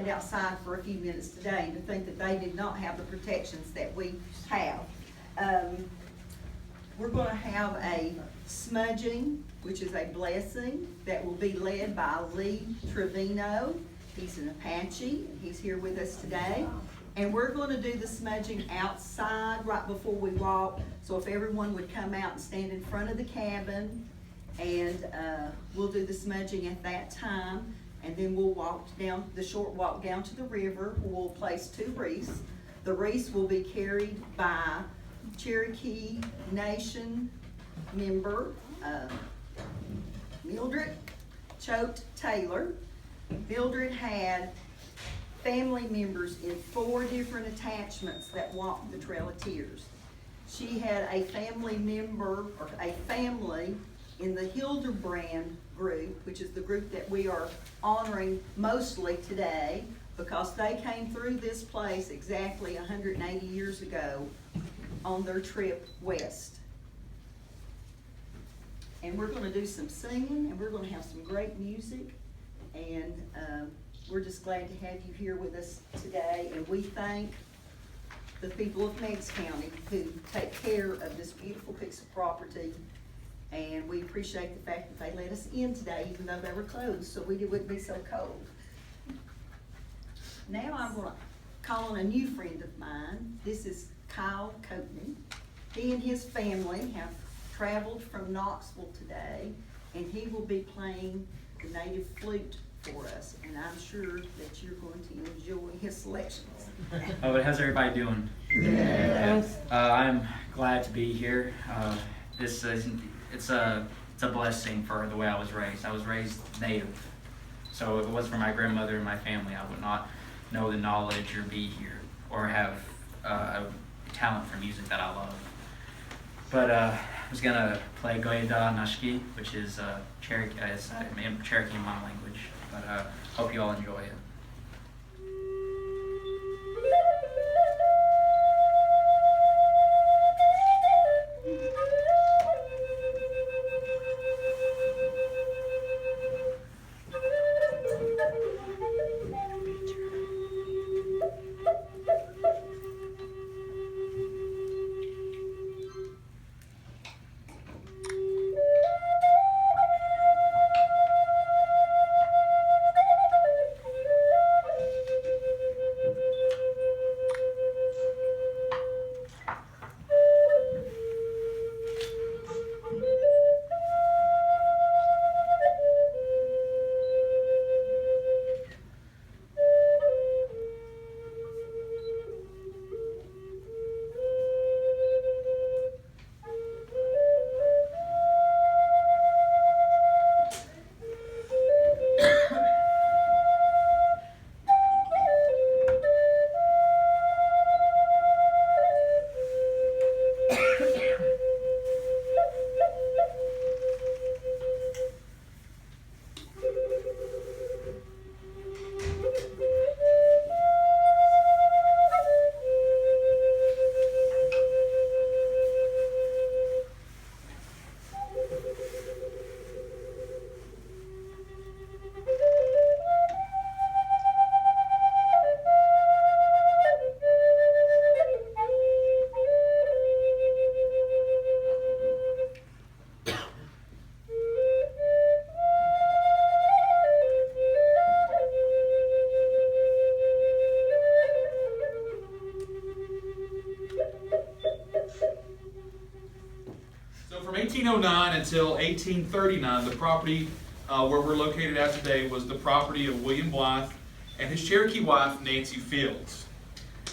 stand outside for a few minutes today and to think that they did not have the protections that we have. We're going to have a smudging, which is a blessing, that will be led by Lee Trevino. He's an Apache. He's here with us today. And we're going to do the smudging outside right before we walk. So if everyone would come out and stand in front of the cabin, and we'll do the smudging at that time. And then we'll walk down, the short walk down to the river. We'll place 2 wreaths. The wreaths will be carried by Cherokee Nation member Mildred Choate Taylor. Mildred had family members in 4 different attachments that walked the Trail of Tears. She had a family member, or a family, in the Hildebrand group, which is the group that we are honoring mostly today, because they came through this place exactly 180 years ago on their trip west. And we're going to do some singing, and we're going to have some great music, and we're just glad to have you here with us today. And we thank the people of Meigs County who take care of this beautiful piece of property, and we appreciate the fact that they let us in today, even though they were closed, so we wouldn't be so cold. Now I'm going to call on a new friend of mine. This is Kyle Coatney. He and his family have traveled from Knoxville today, and he will be playing the native flute for us, and I'm sure that you're going to enjoy his selections. Oh, how's everybody doing? Yes. I'm glad to be here. It's a blessing for the way I was raised. I was raised native, so if it wasn't for my grandmother and my family, I would not know the knowledge or be here or have a talent for music that I love. But I was gonna play Goyeda Nashki, which is Cherokee, Cherokee in my language. But hope you all enjoy it. From 1809 until 1839, the property where we're located at today was the property of William Blythe and his Cherokee wife, Nancy Fields.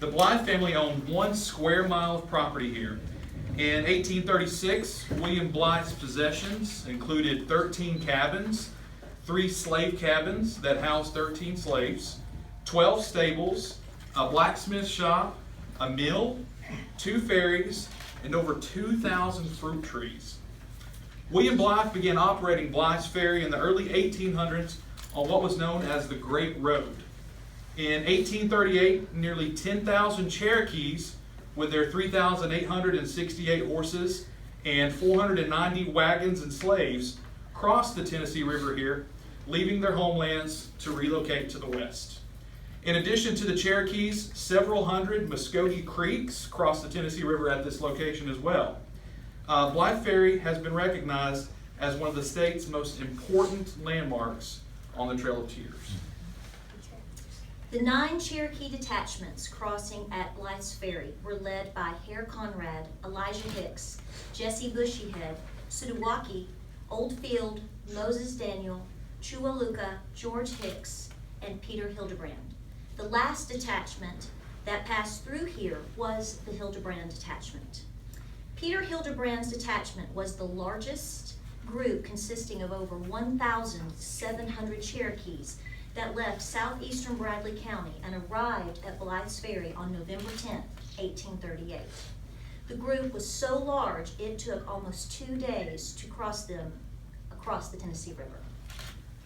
The Blythe family owned 1 square mile of property here. In 1836, William Blythe's possessions included 13 cabins, 3 slave cabins that housed 13 slaves, 12 stables, a blacksmith shop, a mill, 2 ferries, and over 2,000 fruit trees. William Blythe began operating Blythe's Ferry in the early 1800s on what was known as the Great Road. In 1838, nearly 10,000 Cherokees with their 3,868 horses and 490 wagons and slaves crossed the Tennessee River here, leaving their homelands to relocate to the west. In addition to the Cherokees, several hundred Muskogee Creeks cross the Tennessee River at this location as well. Blythe Ferry has been recognized as one of the state's most important landmarks on the Trail of Tears. The 9 Cherokee detachments crossing at Blythe's Ferry were led by Hare Conrad, Elijah Hicks, Jesse Bushyhead, Sudowookie, Oldfield, Moses Daniel, Chualuka, George Hicks, and Peter Hildebrand. The last detachment that passed through here was the Hildebrand detachment. Peter Hildebrand's detachment was the largest group, consisting of over 1,700 Cherokees that left southeastern Bradley County and arrived at Blythe's Ferry on November 10, 1838. The group was so large it took almost 2 days to cross them across the Tennessee River.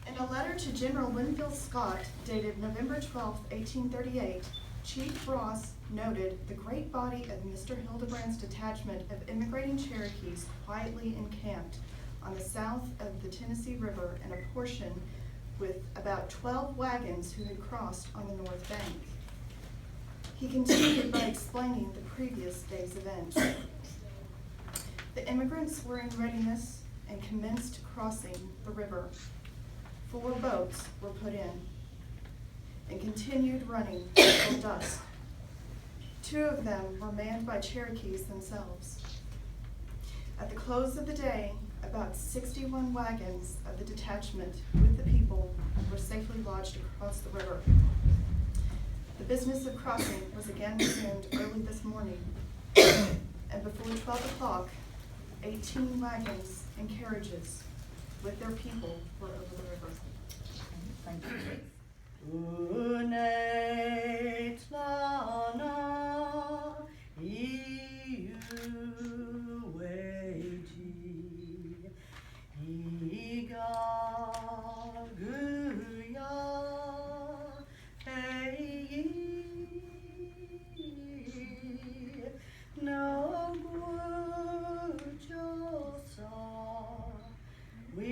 In a letter to General Winfield Scott dated November 12, 1838, Chief Ross noted the great body of Mr. Hildebrand's detachment of immigrating Cherokees quietly encamped on the south of the Tennessee River and a portion with about 12 wagons who had crossed on the north bank. He continued by explaining the previous day's events. The immigrants were in readiness and commenced crossing the river. 4 boats were put in and continued running until dusk. 2 of them were manned by Cherokees themselves. At the close of the day, about 61 wagons of the detachment with the people were safely lodged across the river. The business of crossing was again resumed early this morning, and before 12 o'clock, 18 wagons and carriages with their people were over the river. Thank you. Unait lana iu weji igaguya hei no gujosa we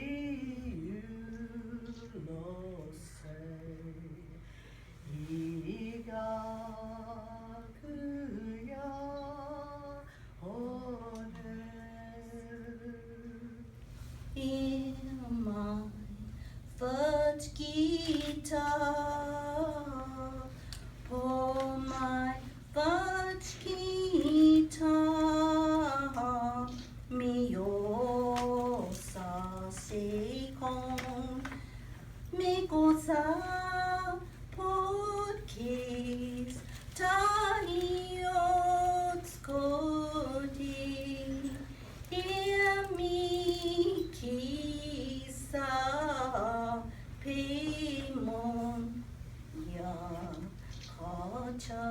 Oh my Vatskita, Miosa Sekon, Mikosa Podkis, Taiot Skodi, Emikisa, Pimon, Ya Kacha.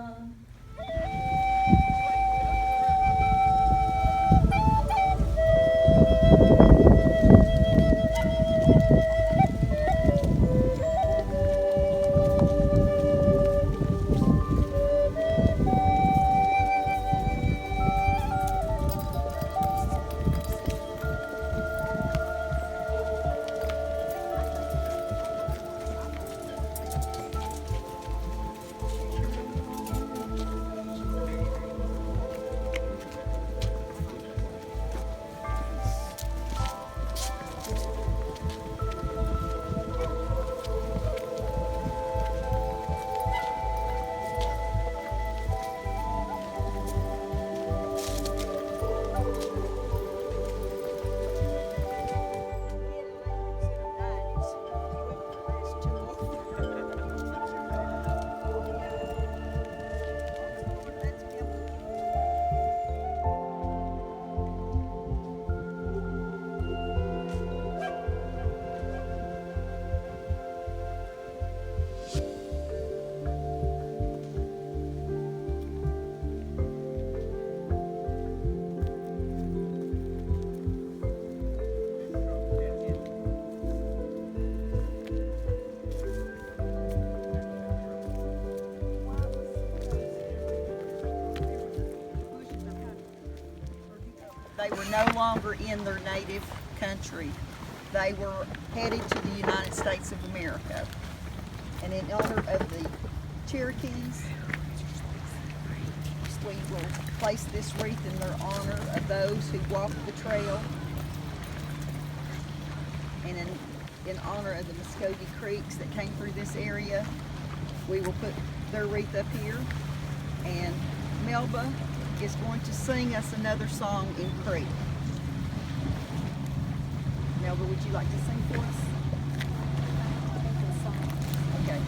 They were no longer in their native country. They were headed to the United States of America. And in honor of the Cherokees. We will place this wreath in their honor of those who walked the trail and in honor of the Muskogee Creeks that came through this area. We will put their wreath up here, and Melba is going to sing us another song in Creek. Melba, would you like to sing for us? Okay.